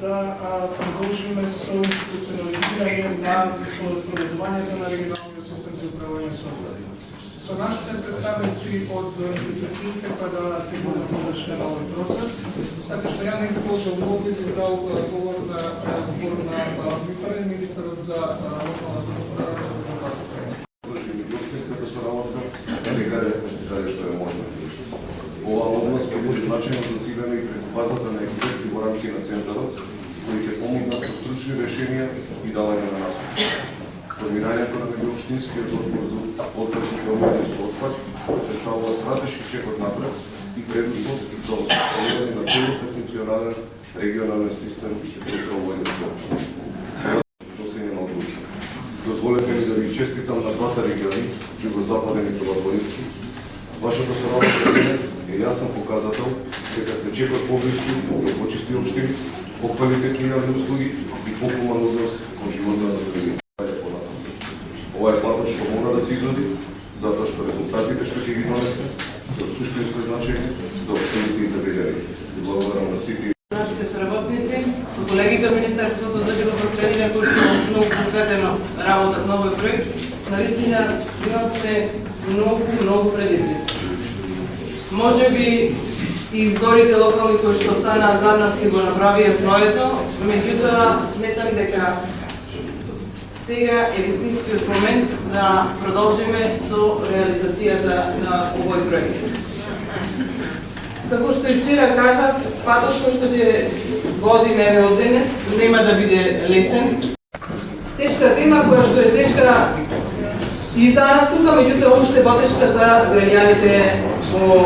да продолжиме со институционализирање на спроведувањето на регионалниот систем за управување со отпадъци. Со нас се представници од институциите кои даваат сигурна поддршка на овој процес, така што ја не ги получил многу и ви дал говор на збор на Викторин, министерот за локална самоуправа и за Ова област ќе може значајно засилена и преку базата на експерти во рамки на центарот, кои ќе помогнат со стручни решенија и давање на насоки. Формирањето на меѓуопштинскиот одбор за отпадни управување со отпад представува стратешки чекор напред и предуслов за осигурување на целосно функционален регионален систем за управување со отпад. Носење на одлуки. Дозволете ми да ви честитам на двата региони, Југозападен и Пелопонески. Вашата соработка денес е јасен показател дека сте чекор поблиску до почисти општини, поквалитетни јавни услуги и похуман однос кон животот на средината. Ова е платот што мора да се изоди, затоа што резултатите што ќе ги донесе се од суштинско значење за општините и за граѓаните. Благодарам на сите нашите соработници, со колегите од Министерството за животна средина кои што многу посветено работат на овој проект. Навистина имате многу предизвици. Може би и изборите локални кои што станаа зад нас си го направија своето, меѓутоа сметам дека сега е вистинскиот момент да продолжиме со реализацијата на овој проект. Како што и вчера кажав, патот што ќе води небе од денес нема да биде лесен. Тешка тема која што е тешка и за нас тука, меѓутоа уште потешка за граѓаните во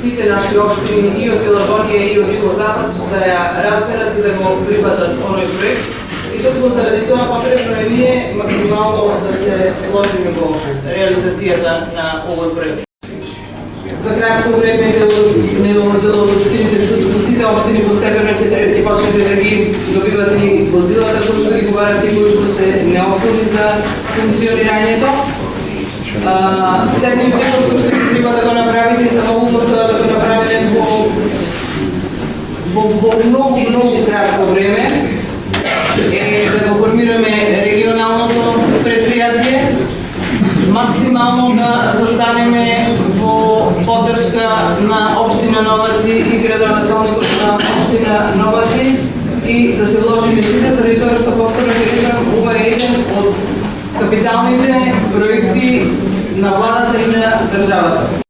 сите наши општини и од Пелопонија и од Југозапад да ја разберат и да го прифатат оној проект. И токму заради тоа потребно е ние максимално да се вложиме во реализацијата на овој проект. За кратко време деловодителите со сите општини постепено ќе почнете да ги добиват и возилата кои што ги говорат и кои што се неопходни за функционирањето. Следниот чекор кој што ќе треба да го направите за могуното да го направите во многу кратко време е да го формираме регионалното предпријатие, максимално да застанеме во поддршка на општина Новаци и градоначалникот на општина Новаци и да се вложиме сите заради тоа што повторно ќе кажам, ова е еден од капиталните проекти на владата и на државата.